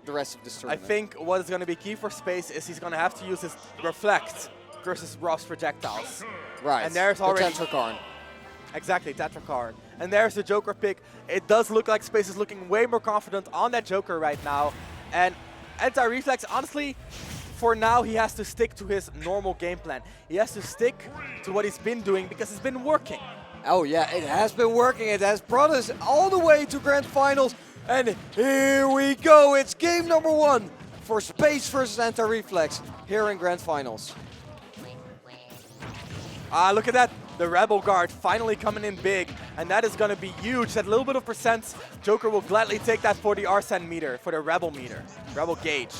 the rest of this I tournament. think what is going to be key for Space is he's going to have to use his Reflect versus Rob's projectiles. Right. And there's already the Tetrakarn. Exactly, Tetrakarn. And there's the Joker pick. It does look like Space is looking way more confident on that Joker right now. And Anti-Reflex, honestly, for now he has to stick to his normal game plan. He has to stick to what he's been doing because it's been working. Oh yeah, it has been working. It has brought us all the way to grand finals. And here we go. It's game number 1 for Space versus Anti-Reflex here in grand finals. Look at that. The Rebel Guard finally coming in big, and that is going to be huge. That little bit of percents, Joker will gladly take that for the Arsene meter, for the Rebel meter, Rebel gauge.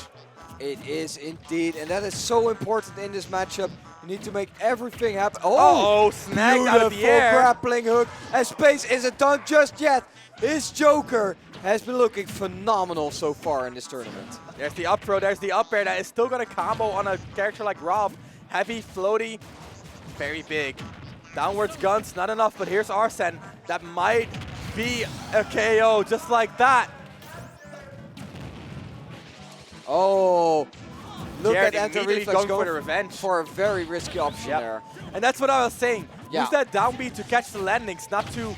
It is indeed, and that is so important in this matchup. You need to make everything happen. Oh, snagged out of the air. Grappling hook, and Space isn't done just yet. His Joker has been looking phenomenal so far in this tournament. There's the up throw, there's the up air that is still going to combo on a character like Rob. Heavy, floaty, very big. Downwards guns, not enough, but here's Arsene. That might be a KO just like that. Oh, look Jared at Anti-Reflex going for the revenge. For a very risky option there. And that's what I was saying. Yeah. Use that down B to catch the landings, not to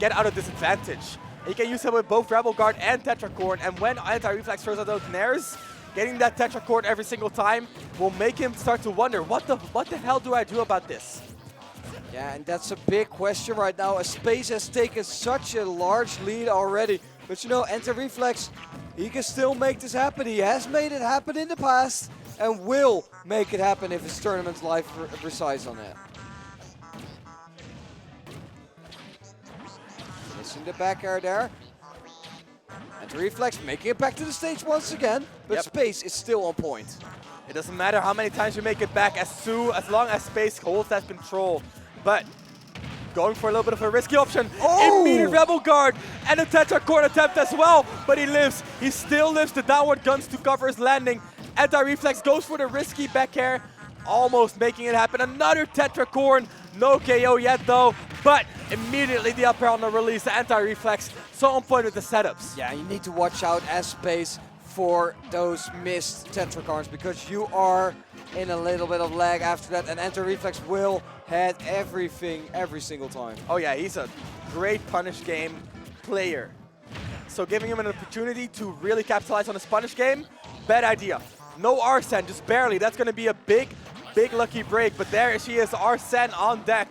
get out of disadvantage. You can use it with both Rebel Guard and Tetracorn, and when Anti-Reflex throws out those nairs, getting that Tetracorn every single time will make him start to wonder, what the hell do I do about this? Yeah, and that's a big question right now, as Space has taken such a large lead already. But you know, Anti-Reflex, he can still make this happen. He has made it happen in the past, and will make it happen if his tournament's life resides on it. Missing the back air there. Anti-Reflex making it back to the stage once again, but Space is still on point. It doesn't matter how many times you make it back, as long as Space holds that control. But going for a little bit of a risky option. Immediate Rebel Guard and a Tetracorn attempt as well, but he lives. He still lives the downward guns to cover his landing. Anti-Reflex goes for the risky back air, almost making it happen. Another Tetracorn, no KO yet though, but immediately the up air on the release. The Anti-Reflex so on point with the setups. Yeah, you need to watch out as Space for those missed Tetracorns, because you are in a little bit of lag after that, and Anti-Reflex will head everything every single time. Oh yeah, he's a great punish game player. So giving him an opportunity to really capitalize on his punish game, bad idea. No Arsene, just barely. That's going to be a big lucky break, but there she is, Arsene on deck.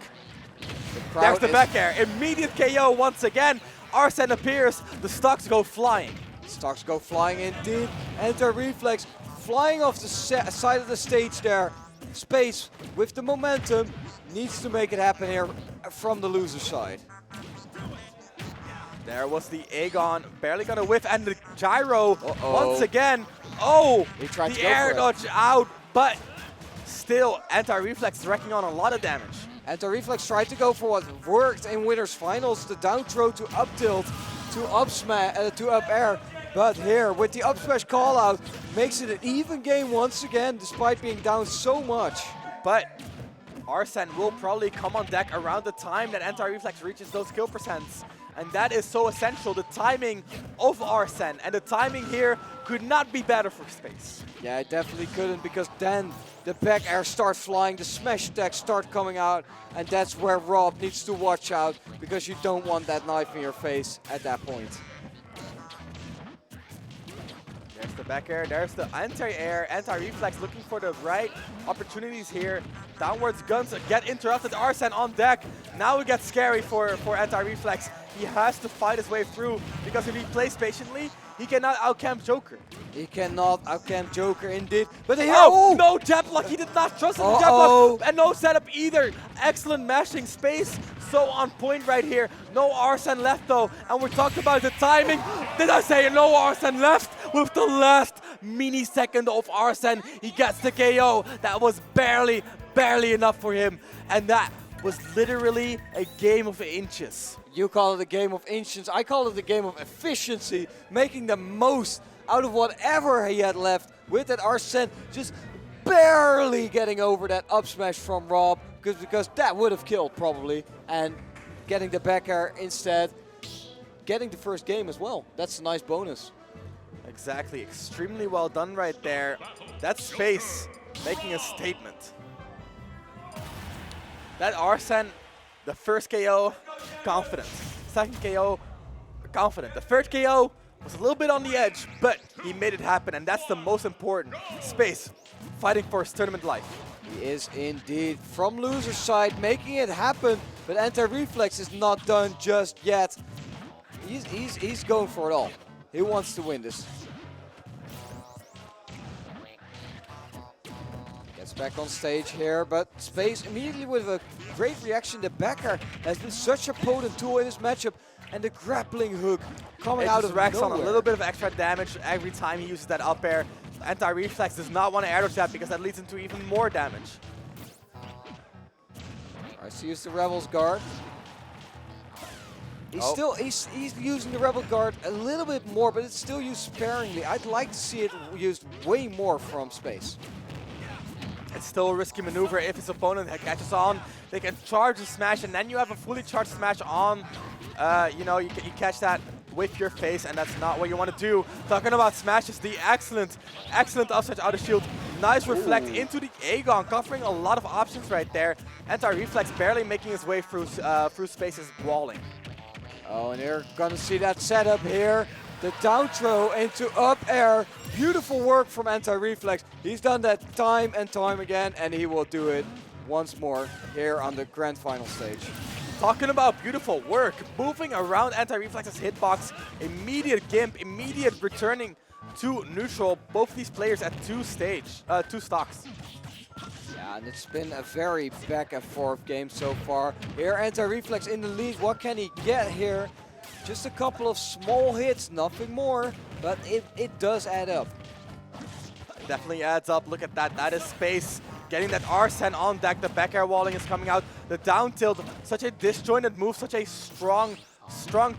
There's the back air, immediate KO once again. Arsene appears, the stocks go flying. Stocks go flying indeed. Anti-Reflex flying off the side of the stage there. Space, with the momentum, needs to make it happen here from the loser side. There was the Aegon, barely gonna whiff, and the gyro once again. Oh, the air dodge out, but still Anti-Reflex is wrecking on a lot of damage. Anti-Reflex tried to go for what worked in winners finals, the down throw to up tilt, to up smash, to up air. But here, with the up smash call out, makes it an even game once again, despite being down so much. But Arsene will probably come on deck around the time that Anti-Reflex reaches those kill percents. And that is so essential, the timing of Arsene. And the timing here could not be better for Space. Yeah, it definitely couldn't, because then the back air starts flying, the smash attacks start coming out, and that's where Rob needs to watch out, because you don't want that knife in your face at that point. There's the back air, there's the anti-air, Anti-Reflex looking for the right opportunities here. Downwards guns get interrupted, Arsene on deck. Now it gets scary for Anti-Reflex. He has to fight his way through, because if he plays patiently, he cannot outcamp Joker. He cannot outcamp Joker indeed. But here, no jab block, he did not trust in the jab block. And no setup either. Excellent mashing, Space so on point right here. No Arsene left though, and we talked about the timing. Did I say no Arsene left? With the last millisecond of Arsene, he gets the KO. That was barely enough for him, and that was literally a game of inches. You call it a game of inches, I call it a game of efficiency, making the most out of whatever he had left with that Arsene, just barely getting over that up smash from Rob, because that would have killed probably, and getting the back air instead, getting the first game as well. That's a nice bonus. Exactly, extremely well done right there. That's Space making a statement. That Arsene, the first KO, confident. Second KO, confident. The third KO was a little bit on the edge, but he made it happen, and that's the most important. Space, fighting for his tournament life. He is indeed from loser's side, making it happen, but Antireflex is not done just yet. He's going for it all. He wants to win this. Gets back on stage here, but Space immediately with a great reaction. The back air has been such a potent tool in this matchup, and the grappling hook coming out of racks nowhere. on a little bit of extra damage every time he uses that up air. Antireflex does not want to air dodge that because that leads into even more damage. Tries to use the Rebel's guard. He's using the Rebel guard a little bit more, but it's still used sparingly. I'd like to see it used way more from Space. It's still a risky maneuver if his opponent catches on. They can charge the smash, and then you have a fully charged smash on. You know, you catch that with your face, and that's not what you want to do. Talking about smashes, the excellent offside out of shield. Nice reflect into the Aegon, covering a lot of options right there. Antireflex barely making his way through Space's walling. Oh, and you're gonna see that setup here. The down throw into up air. Beautiful work from Antireflex. He's done that time and time again, and he will do it once more here on the grand final stage. Talking about beautiful work, moving around Antireflex's hitbox, immediate gimp, immediate returning to neutral. Both these players at two stocks. Yeah, and it's been a very back and forth game so far. Here Antireflex in the lead. What can he get here? Just a couple of small hits, nothing more, but it does add up. Definitely adds up. Look at that. That is Space getting that Arsene on deck. The back air walling is coming out. The down tilt, such a disjointed move, such a strong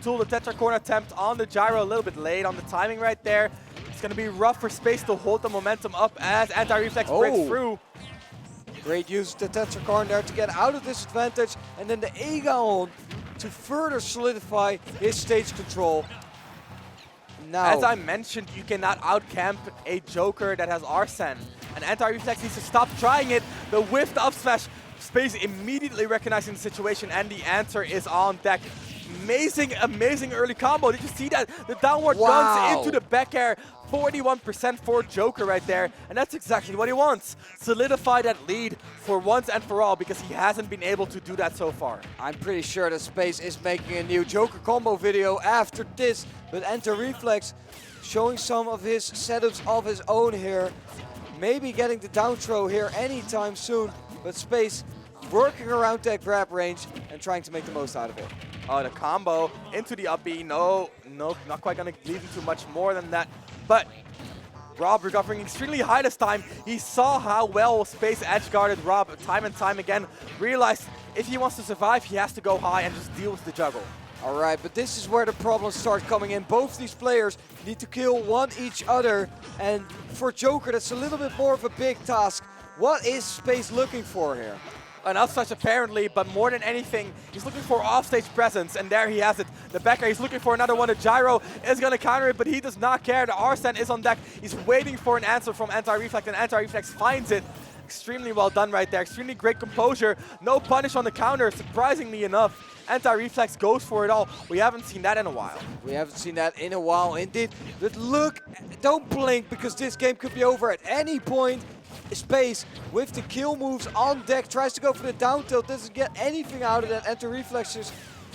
tool. The tetracorn attempt on the gyro, a little bit late on the timing right there. It's going to be rough for Space to hold the momentum up as Antireflex breaks through. Great use of the tetracorn there to get out of this advantage, and then the Aegon to further solidify his stage control. Now, as I mentioned, you cannot outcamp a Joker that has Arsene. And Antireflex needs to stop trying it. The whiffed up smash, Space immediately recognizing the situation, and the answer is on deck. Amazing early combo. Did you see that? The downward guns into the back air. 41% for Joker right there. And that's exactly what he wants. Solidify that lead for once and for all, because he hasn't been able to do that so far. I'm pretty sure that Space is making a new Joker combo video after this. But Antireflex showing some of his setups of his own here. Maybe getting the down throw here anytime soon. But Space working around that grab range and trying to make the most out of it. Oh, the combo into the up B. No, not quite going to lead into much more than that. But Rob recovering extremely high this time. He saw how well Space edge guarded Rob time and time again. Realized if he wants to survive, he has to go high and just deal with the juggle. All right, but this is where the problems start coming in. Both these players need to kill one each other. And for Joker, that's a little bit more of a big task. What is Space looking for here? An upstage apparently, but more than anything, he's looking for offstage presence, and there he has it. The back air, he's looking for another one. The gyro is going to counter it, but he does not care. The Arsene is on deck. He's waiting for an answer from Antireflex, and Antireflex finds it. Extremely well done right there. Extremely great composure. No punish on the counter, surprisingly enough. Antireflex goes for it all. We haven't seen that in a while. We haven't seen that in a while, indeed. But look, don't blink, because this game could be over at any point. Space with the kill moves on deck, tries to go for the down tilt, doesn't get anything out of that. Antireflex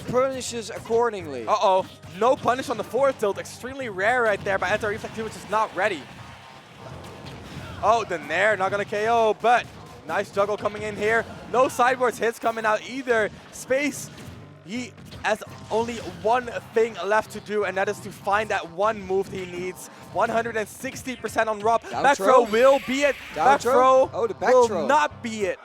punishes accordingly. Uh-oh, no punish on the forward tilt. Extremely rare right there by Antireflex, which is not ready. Oh, the Nair, not gonna KO, but nice juggle coming in here. No sideboards hits coming out either. Space, he has only one thing left to do, and that is to find that one move he needs. 160% on Rob. Back throw will be it. Back throw will not be it.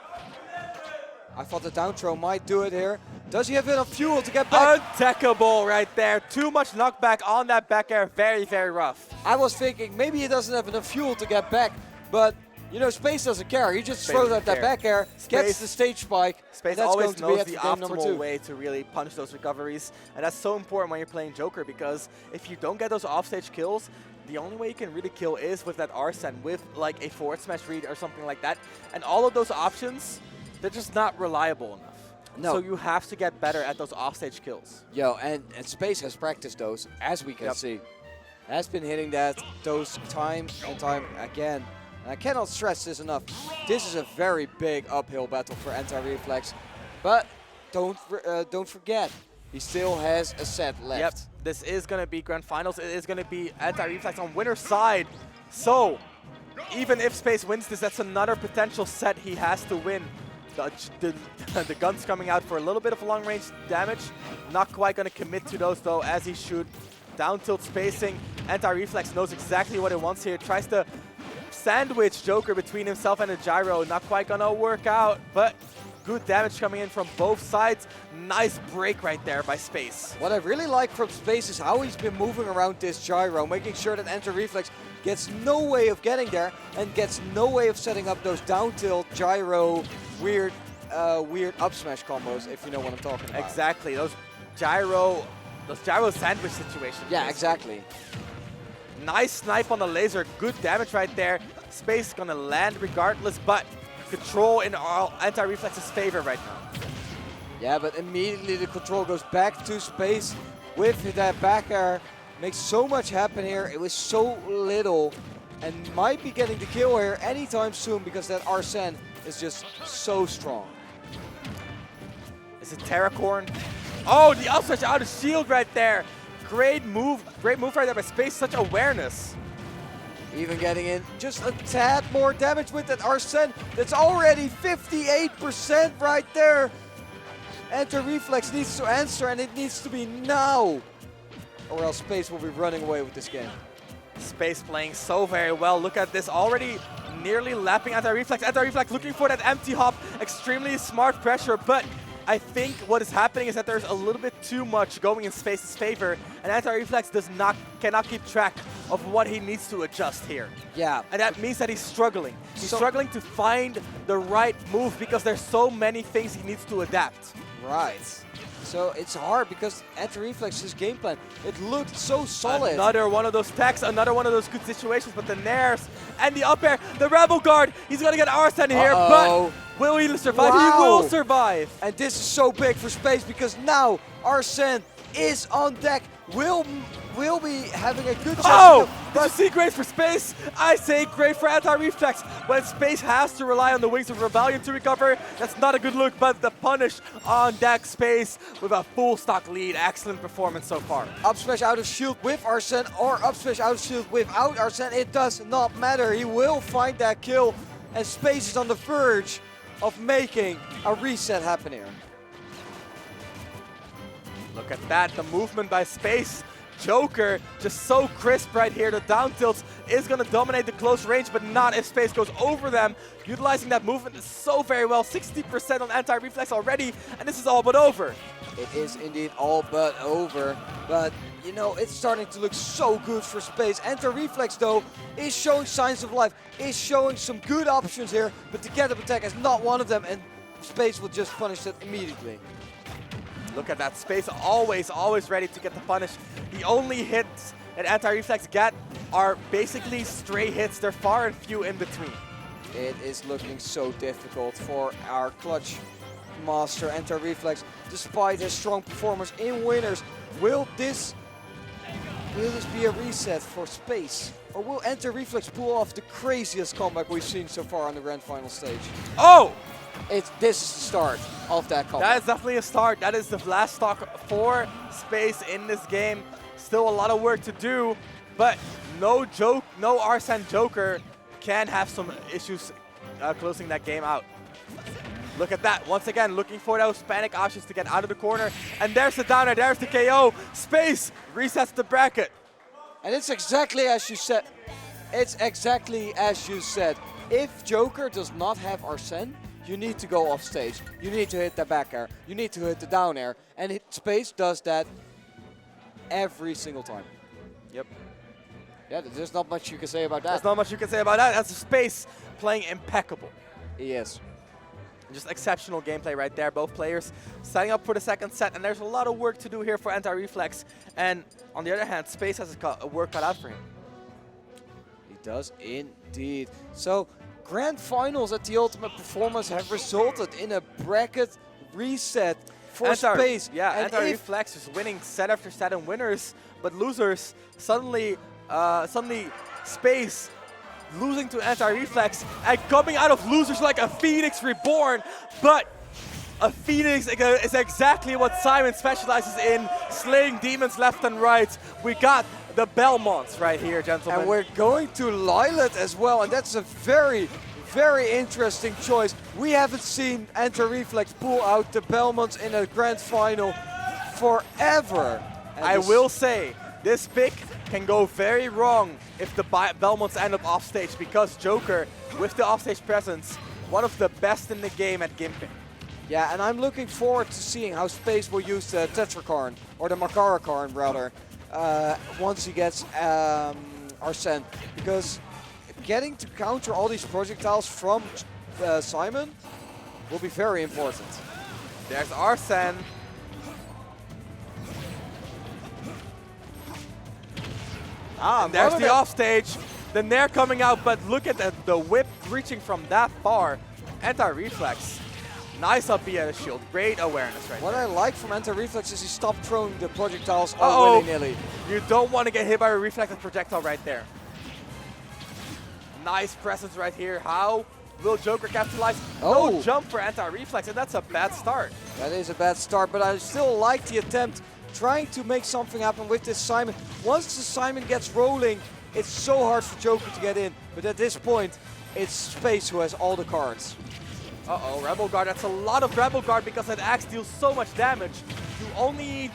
I thought the down throw might do it here. Does he have enough fuel to get back? Untackable right there. Too much knockback on that back air. Very, very rough. I was thinking maybe he doesn't have enough fuel to get back, but you know, Space doesn't care. He just throws out that back air, gets the stage spike. Space always knows the optimal way to really punish those recoveries. And that's so important when you're playing Joker, because if you don't get those offstage kills, the only way you can really kill is with that Arsene, with like a forward smash read or something like that. And all of those options, they're just not reliable enough. No. So you have to get better at those offstage kills. Yo, and Space has practiced those, as we can see. Has been hitting those time and time again. And I cannot stress this enough. This is a very big uphill battle for Antireflex. But don't forget, he still has a set left. Yep, this is going to be Grand Finals. It is going to be Antireflex on winner's side. So even if Space wins this, that's another potential set he has to win. The gun's coming out for a little bit of long-range damage. Not quite going to commit to those, though, as he should. Down tilt spacing. Antireflex knows exactly what it wants here. Tries to sandwich Joker between himself and the gyro. Not quite going to work out, but good damage coming in from both sides. Nice break right there by Space. What I really like from Space is how he's been moving around this gyro, making sure that Antireflex gets no way of getting there and gets no way of setting up those down tilt gyro weird up smash combos, if you know what I'm talking about. Exactly, those gyro sandwich situations. Yeah, exactly. Nice snipe on the laser, good damage right there. Space gonna land regardless, but control in Antireflex's favor right now. Yeah, but immediately the control goes back to Space with that back air. Makes so much happen here. It was so little and might be getting the kill here anytime soon because that Arsene is just so strong. Is it Terracorn? Oh, the up smash out of shield right there. Great move right there by Space, such awareness. Even getting in just a tad more damage with that Arsene. That's already 58% right there. Antireflex needs to answer, and it needs to be now, or else Space will be running away with this game. Space playing so very well. Look at this, already nearly lapping Antireflex. Antireflex looking for that empty hop. Extremely smart pressure, but I think what is happening is that there's a little bit too much going in Space's favor, and Antireflex cannot keep track of what he needs to adjust here. Yeah. And that means that he's struggling. He's struggling to find the right move because there's so many things he needs to adapt. Right. So it's hard because Antireflex's game plan, it looked so solid. Another one of those techs, another one of those good situations, but the nairs and the up air, the Rebel Guard, he's going to get Arsene here, but will he survive? Wow. He will survive. And this is so big for Space because now Arsene is on deck. Will be having a good chance. Oh! Did you see great for Space? I say great for Antireflex. When Space has to rely on the Wings of Rebellion to recover, that's not a good look, but the punish on deck Space with a full stock lead. Excellent performance so far. Up smash out of shield with Arsene or up smash out of shield without Arsene, it does not matter. He will find that kill, and Space is on the verge of making a reset happen here. Look at that, the movement by Space. Joker just so crisp right here. The down tilts is going to dominate the close range, but not if Space goes over them. Utilizing that movement is so very well. 60% on Antireflex already, and this is all but over. It is indeed all but over, but you know, it's starting to look so good for Space. Antireflex though is showing signs of life, is showing some good options here, but the get-up attack is not one of them, and Space will just punish that immediately. Look at that, Space always ready to get the punish. The only hits that Antireflex get are basically stray hits. They're far and few in between. It is looking so difficult for our clutch master Antireflex, despite his strong performance in winners. Will this be a reset for Space? Or will Antireflex pull off the craziest comeback we've seen so far on the grand final stage? Oh! This is the start of that comeback. That is definitely a start. That is the last stock for Space in this game. Still a lot of work to do, but no Arsene Joker can have some issues closing that game out. Look at that. Once again, looking for those panic options to get out of the corner. And there's the downer. There's the KO. Space resets the bracket. And it's exactly as you said. It's exactly as you said. If Joker does not have Arsene, you need to go off stage. You need to hit the back air. You need to hit the down air. And Space does that every single time. Yep. Yeah, there's not much you can say about that. There's not much you can say about that. That's Space playing impeccable. He is. Just exceptional gameplay right there. Both players setting up for the second set, and there's a lot of work to do here for Antireflex. And on the other hand, Space has a work cut out for him. It does indeed. So, grand finals at the Ultimate Performance have resulted in a bracket reset for Space. Yeah, and Antireflex is winning set after set and winners, but losers suddenly Space losing to Antireflex and coming out of losers like a phoenix reborn. But a phoenix is exactly what Simon specializes in, slaying demons left and right. We got the Belmonts right here, gentlemen. And we're going to Lilat as well, and that's a very, very interesting choice. We haven't seen Antireflex pull out the Belmonts in a grand final forever. And I will say, this pick can go very wrong if the Belmonts end up offstage, because Joker, with the offstage presence, one of the best in the game at gimping. Yeah, and I'm looking forward to seeing how Space will use the Tetrakarn, or the Makarakarn rather, once he gets Arsene. Because getting to counter all these projectiles from Simon will be very important. There's Arsene. And there's the offstage. The Nair coming out, but look at the whip reaching from that far. Antireflex. Nice up B at a shield. Great awareness right What there. I like from Antireflex is he stopped throwing the projectiles all willy-nilly. You don't want to get hit by a reflected projectile right there. Nice presence right here. How will Joker capitalize? No jump for Antireflex, and that's a bad start. That is a bad start, but I still like the attempt, trying to make something happen with this Simon. Once the Simon gets rolling, it's so hard for Joker to get in. But at this point, it's Space who has all the cards. Uh-oh, Rebel Guard. That's a lot of Rebel Guard because that axe deals so much damage. You only need,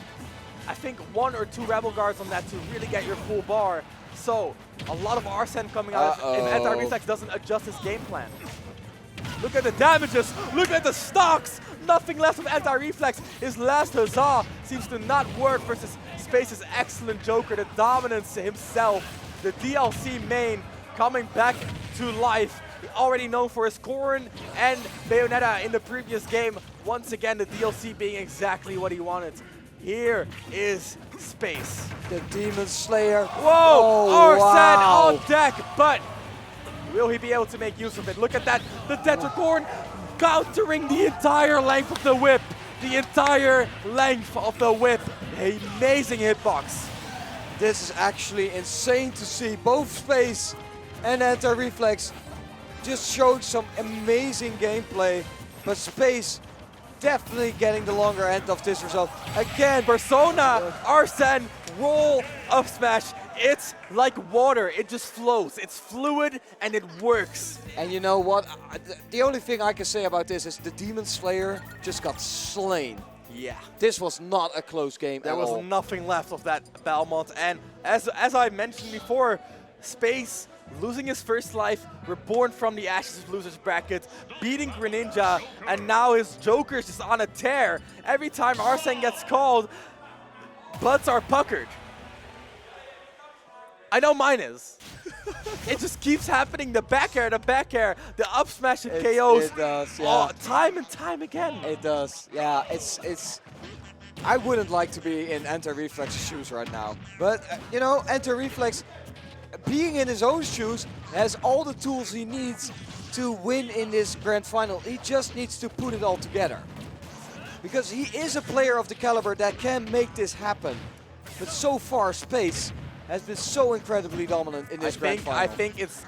I think, 1 or 2 Rebel Guards on that to really get your full bar. So, a lot of Arsene coming out if Antireflex doesn't adjust his game plan. Look at the damages. Look at the stocks. Nothing left of Antireflex. His last huzzah seems to not work versus Space's excellent Joker. The dominance himself. The DLC main coming back to life. Already known for his Corrin and Bayonetta in the previous game. Once again, the DLC being exactly what he wanted. Here is Space. The Demon Slayer. Whoa! Arsene on deck, but will he be able to make use of it? Look at that. The Tetracorn countering the entire length of the whip. The entire length of the whip. Amazing hitbox. This is actually insane to see. Both Space and Antireflex just showed some amazing gameplay, but Space definitely getting the longer end of this result. Again, Persona, Arsene, roll up smash. It's like water, it just flows. It's fluid and it works. And you know what? The only thing I can say about this is the Demon Slayer just got slain. Yeah. This was not a close game at all. There was nothing left of that Belmont. And as I mentioned before, Space losing his first life, reborn from the ashes of losers bracket, beating Greninja, and now his Joker's just on a tear. Every time Arsene gets called, butts are puckered. I know mine is. It just keeps happening. The back air, the up smash and KOs. It does, yeah. Time and time again. It does, yeah. It's. I wouldn't like to be in Antireflex's shoes right now. But, you know, Antireflex, being in his own shoes, has all the tools he needs to win in this grand final. He just needs to put it all together. Because he is a player of the caliber that can make this happen. But so far, Space has been so incredibly dominant in this grand final. I think it's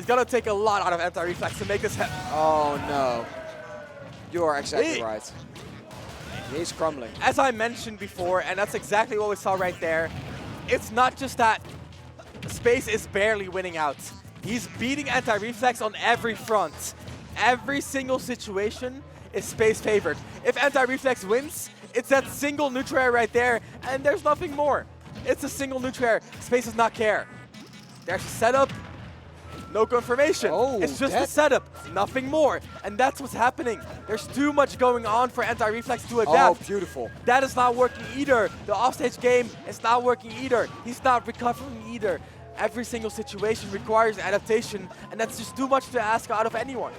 gonna take a lot out of Antireflex to make this happen. Oh no. You are exactly right. He's crumbling. As I mentioned before, and that's exactly what we saw right there, it's not just that Space is barely winning out. He's beating Antireflex on every front. Every single situation is Space favored. If Antireflex wins, it's that single neutral air right there, and there's nothing more. It's a single neutral air. Space does not care. There's a setup, no confirmation. It's just a setup, nothing more. And that's what's happening. There's too much going on for Antireflex to adapt. Oh, beautiful. That is not working either. The offstage game is not working either. He's not recovering either. Every single situation requires adaptation, and that's just too much to ask out of anyone.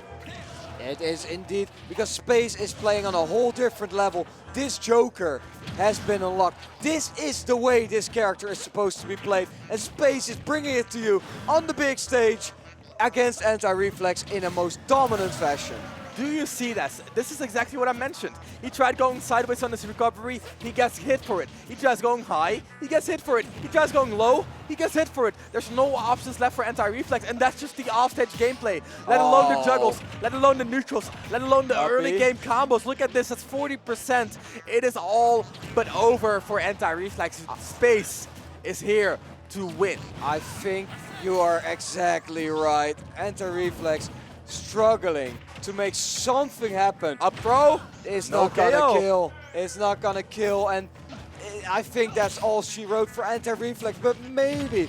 It is indeed, because Space is playing on a whole different level. This Joker has been unlocked. This is the way this character is supposed to be played. And Space is bringing it to you on the big stage against Antireflex in a most dominant fashion. Do you see this? This is exactly what I mentioned. He tried going sideways on his recovery, he gets hit for it. He tries going high, he gets hit for it. He tries going low, he gets hit for it. There's no options left for Antireflex, and that's just the offstage gameplay. Let alone the juggles, let alone the neutrals, let alone the early game combos. Look at this, that's 40%. It is all but over for Antireflex. Space is here to win. I think you are exactly right. Antireflex struggling to make something happen. Up throw is no not gonna KO. kill. It's not gonna kill, and I think that's all she wrote for Antireflex. But maybe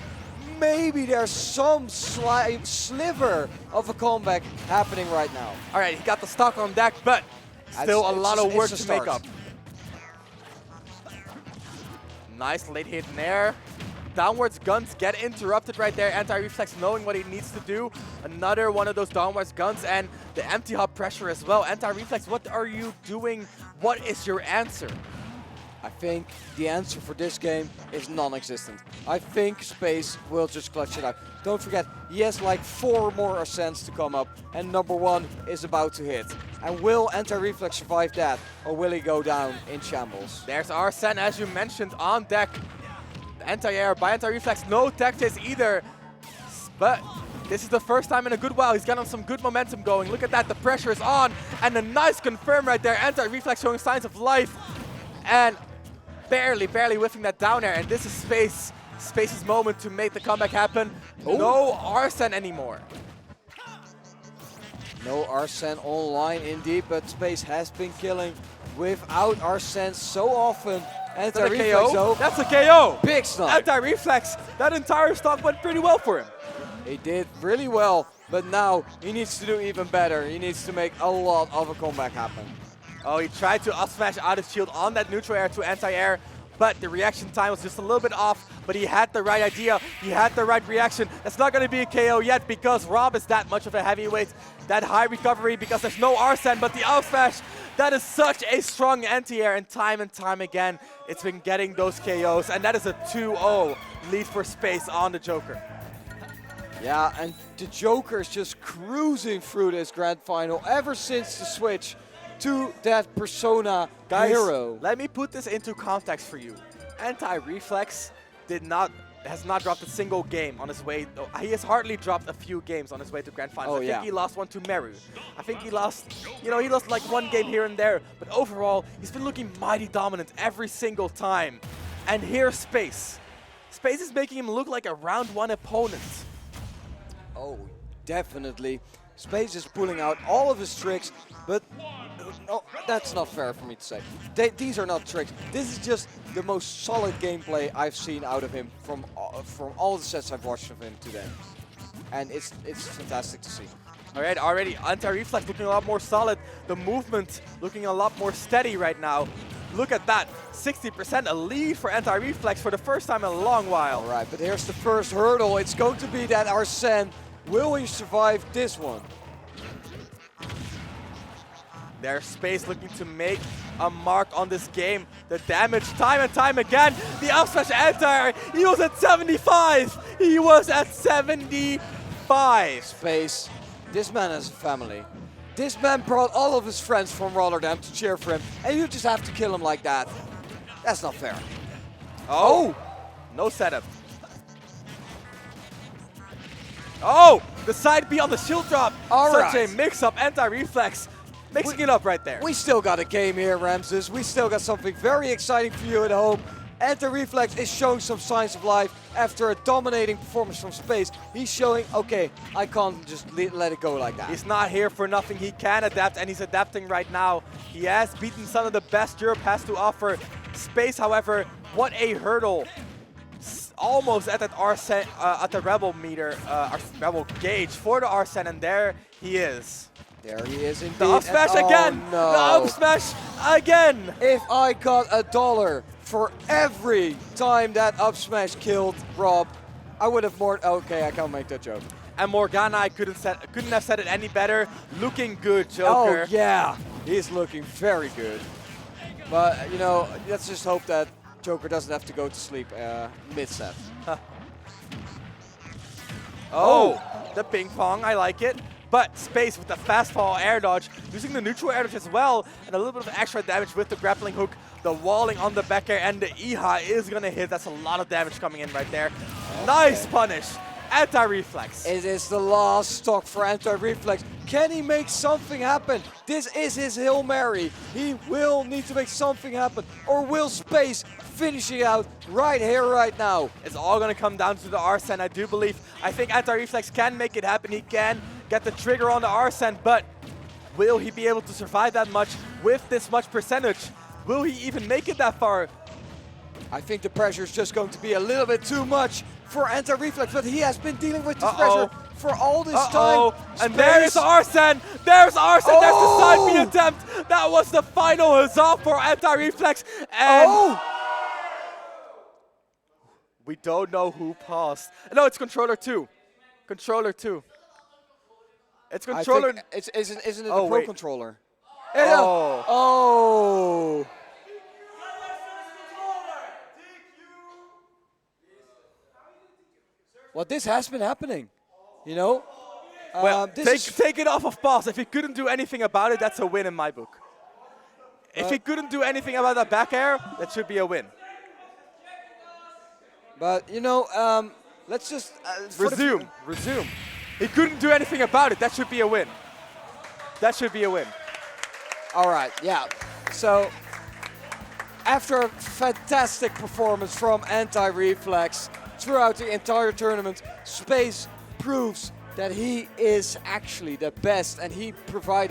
there's some sliver of a comeback happening right now. All right, he got the stock on deck, but still a lot of work to make up. Nice late hit in there. Downwards guns get interrupted right there. Antireflex knowing what he needs to do. Another one of those downwards guns, and the empty hop pressure as well. Antireflex, what are you doing? What is your answer? I think the answer for this game is non-existent. I think Space will just clutch it out. Don't forget, he has like 4 more ascents to come up, and number 1 is about to hit. And will Antireflex survive that, or will he go down in shambles? There's Arsene, as you mentioned, on deck. Anti-air by Antireflex, no tech chase either. But this is the first time in a good while he's gotten some good momentum going. Look at that, the pressure is on, and a nice confirm right there. Antireflex showing signs of life, and barely whiffing that down air. And this is Space's moment to make the comeback happen. Ooh. No Arsene anymore. No Arsene online indeed, but Space has been killing without Arsene so often. Antireflex though. That's a KO. Big snipe. Antireflex, that entire stock went pretty well for him. He did really well, but now he needs to do even better. He needs to make a lot of a comeback happen. Oh, he tried to up smash out of shield on that neutral air to anti-air, but the reaction time was just a little bit off, but he had the right idea, he had the right reaction. That's not going to be a KO yet because Rob is that much of a heavyweight. That high recovery because there's no Arsene, but the up smash, that is such a strong anti-air, and time again, it's been getting those KOs, and that is a 2-0 lead for Space on the Joker. Yeah, and the Joker is just cruising through this grand final ever since the switch to that Persona hero. Let me put this into context for you. Antireflex has not dropped a single game on his way. He has hardly dropped a few games on his way to grand finals. I think he lost one to Meru. I think he lost, he lost like 1 game here and there. But overall, he's been looking mighty dominant every single time. And here's Space. Space is making him look like a round 1 opponent. Oh, definitely. Space is pulling out all of his tricks, but no, that's not fair for me to say. These are not tricks. This is just the most solid gameplay I've seen out of him from all the sets I've watched of him today. And it's fantastic to see. All right, already Antireflex looking a lot more solid. The movement looking a lot more steady right now. Look at that, 60% a lead for Antireflex for the first time in a long while. All right, but here's the first hurdle. It's going to be that Arsene. Will he survive this one? There's Space looking to make a mark on this game. The damage time and time again. The up smash anti-air. He was at 75. He was at 75. Space, this man has a family. This man brought all of his friends from Rotterdam to cheer for him, and you just have to kill him like that. That's not fair. Oh! No setup. Oh! The side B on the shield drop. Such a mix-up. Antireflex mixing it up right there. We still got a game here, Ramses. We still got something very exciting for you at home. Antireflex is showing some signs of life after a dominating performance from Space. He's showing, okay, I can't just let it go like that. He's not here for nothing. He can adapt, and he's adapting right now. He has beaten some of the best Europe has to offer. Space, however, what a hurdle. Almost at that Arsene, at the Rebel meter, Rebel gauge for the Arsene, and there he is. There he is indeed. The up smash again! Oh, no. The up smash again! If I got $1 for every time that up smash killed Rob, I would have more. Okay, I can't make that joke. And Morgana, I couldn't have said it any better. Looking good, Joker. Oh yeah, he's looking very good. But you know, let's just hope that Joker doesn't have to go to sleep mid-set. Huh. Oh, the ping pong, I like it. But Space with the fast fall air dodge, using the neutral air dodge as well, and a little bit of extra damage with the grappling hook, the walling on the back air, and the Iha is gonna hit. That's a lot of damage coming in right there. Okay. Nice punish. Anti-reflex. It is the last stock for Anti-reflex. Can he make something happen? This is his Hail Mary. He will need to make something happen. Or will Space finish it out right here, right now? It's all going to come down to the Arsene, I do believe. I think Anti-reflex can make it happen. He can get the trigger on the Arsene, but will he be able to survive that much with this much percentage? Will he even make it that far? I think the pressure is just going to be a little bit too much for Anti-reflex, but he has been dealing with this pressure for all this time. And there is Arsene! There's Arsene! There's the side B attempt! That was the final huzzah for Anti-reflex, and we don't know who paused. No, it's Controller 2. Controller 2. It's Controller... Isn't it the Oh, Pro wait. Controller? Oh. Oh! Well, this has been happening, you know? Well, take it off of pause. If he couldn't do anything about it, that's a win in my book. If he couldn't do anything about that back air, that should be a win. But, you know, let's just... Resume. He couldn't do anything about it. That should be a win. That should be a win. All right, yeah. So, after a fantastic performance from Anti-reflex throughout the entire tournament, Space proves that he is actually the best, and he provided